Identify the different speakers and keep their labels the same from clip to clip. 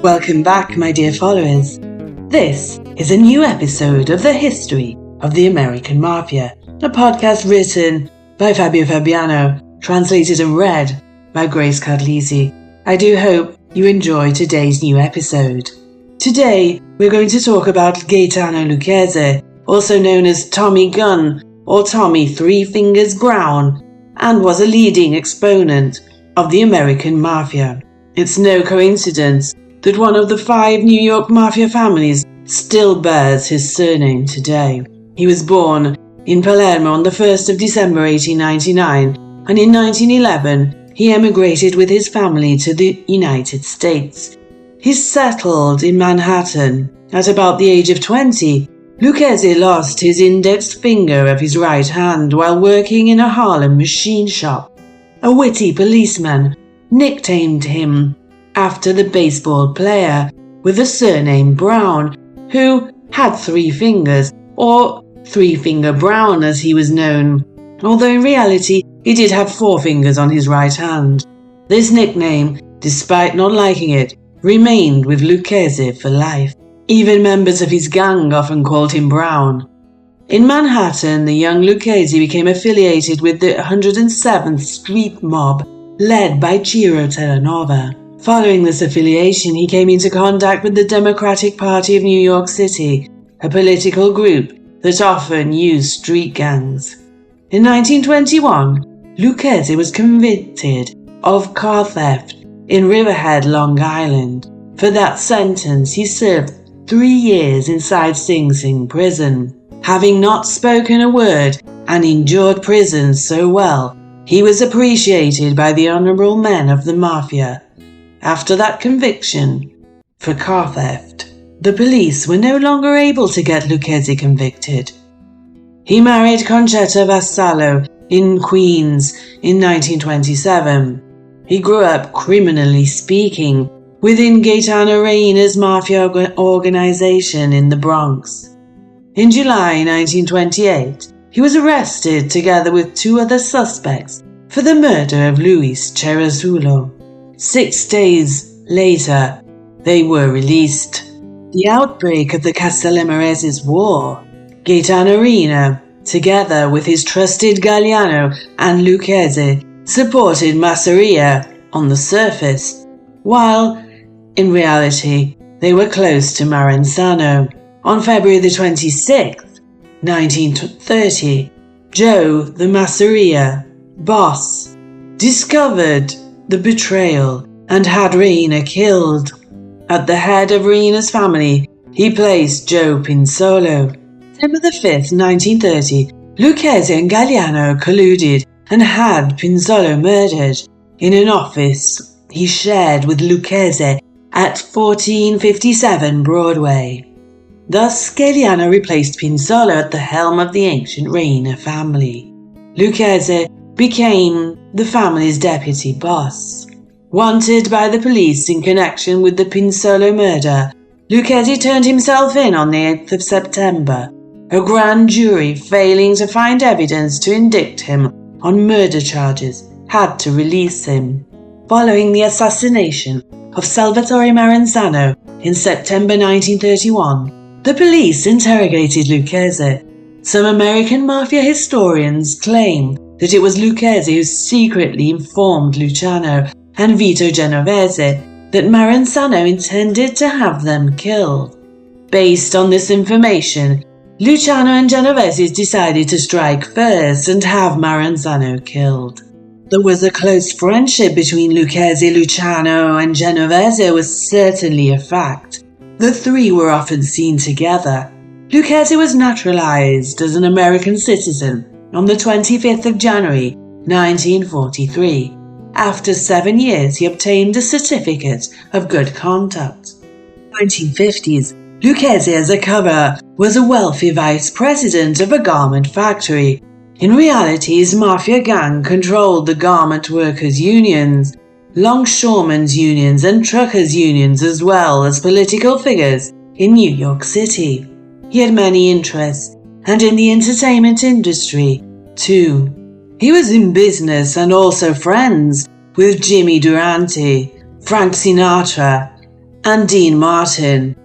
Speaker 1: Welcome back, my dear followers. This is a new episode of the History of the American Mafia, a podcast written by Fabio Fabiano, translated and read by Grace Carlisi. I do hope you enjoy today's new episode. Today, we're going to talk about Gaetano Lucchese, also known as Tommy Gunn or Tommy Three Fingers Brown, and was a leading exponent of the American Mafia. It's no coincidence that one of the 5 New York Mafia families still bears his surname today. He was born in Palermo on the 1st of December 1899, and in 1911 he emigrated with his family to the United States. He settled in Manhattan. At about the age of 20, Lucchese lost his index finger of his right hand while working in a Harlem machine shop. A witty policeman nicknamed him after the baseball player with the surname Brown, who had 3 fingers, or Three Finger Brown as he was known, although in reality he did have 4 fingers on his right hand. This nickname, despite not liking it, remained with Lucchese for life. Even members of his gang often called him Brown. In Manhattan, the young Lucchese became affiliated with the 107th Street Mob, led by Ciro Terranova. Following this affiliation, he came into contact with the Democratic Party of New York City, a political group that often used street gangs. In 1921, Lucchese was convicted of car theft in Riverhead, Long Island. For that sentence, he served 3 years inside Sing Sing prison. Having not spoken a word and endured prison so well, he was appreciated by the honorable men of the Mafia. After that conviction for car theft, the police were no longer able to get Lucchese convicted. He married Concetta Vassallo in Queens in 1927. He grew up, criminally speaking, within Gaetano Reina's mafia organization in the Bronx. In July 1928, he was arrested together with 2 other suspects for the murder of Luis Cerezulo. 6 days later, they were released. The outbreak of the Castellamerese's War, Gaetano Reina, together with his trusted Galliano and Lucchese, supported Masseria on the surface, while, in reality, they were close to Maranzano. On February the 26th, 1930, Joe, the Masseria boss, discovered the betrayal and had Reina killed. At the head of Reina's family, he placed Joe Pinzolo. September the 5th, 1930, Lucchese and Galliano colluded and had Pinzolo murdered in an office he shared with Lucchese at 1457 Broadway. Thus, Galliano replaced Pinzolo at the helm of the ancient Reina family. Lucchese became the family's deputy boss. Wanted by the police in connection with the Pinzolo murder, Lucchese turned himself in on the 8th of September, a grand jury, failing to find evidence to indict him on murder charges, had to release him. Following the assassination of Salvatore Maranzano in September 1931, the police interrogated Lucchese. Some American Mafia historians claim that it was Lucchese who secretly informed Luciano and Vito Genovese that Maranzano intended to have them killed. Based on this information, Luciano and Genovese decided to strike first and have Maranzano killed. There was a close friendship between Lucchese, Luciano, and Genovese was certainly a fact. The 3 were often seen together. Lucchese was naturalized as an American citizen on the 25th of January, 1943. After 7 years, he obtained a certificate of good conduct. In the 1950s, Lucchese, as a cover, was a wealthy vice president of a garment factory. In reality, his mafia gang controlled the garment workers' unions, longshoremen's unions, and truckers' unions, as well as political figures in New York City. He had many interests, and in the entertainment industry, too. He was in business and also friends with Jimmy Durante, Frank Sinatra, and Dean Martin.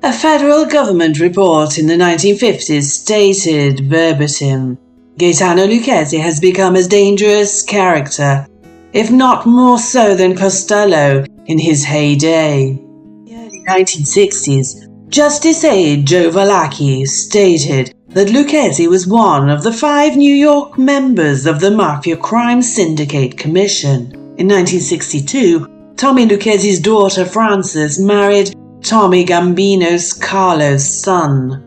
Speaker 1: A federal government report in the 1950s stated verbatim, Gaetano Lucchese has become a dangerous character, if not more so than Costello in his heyday. In the early 1960s, Justice A. Joe Valacchi stated that Lucchese was one of the 5 New York members of the Mafia Crime Syndicate Commission. In 1962, Tommy Lucchese's daughter Frances married Tommy Gambino's Carlo's son.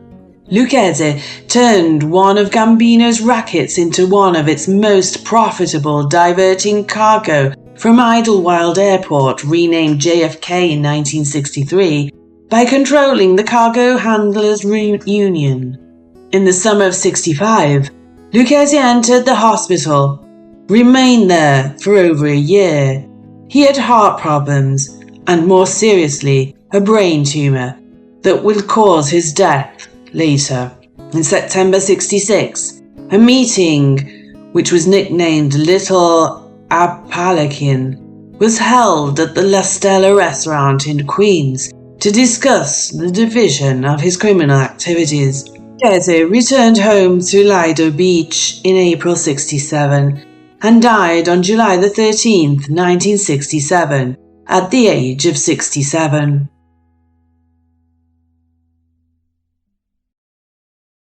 Speaker 1: Lucchese turned one of Gambino's rackets into one of its most profitable, diverting cargo from Idlewild Airport, renamed JFK in 1963, by controlling the Cargo Handlers Union. In the summer of '65, Lucchese entered the hospital, remained there for over a year. He had heart problems, and more seriously, a brain tumor that would cause his death later. In September '66, a meeting, which was nicknamed Little Apalachin, was held at the La Stella restaurant in Queens to discuss the division of his criminal activities. Lucchese returned home to Lido Beach in April '67 and died on July 13, 1967, at the age of 67.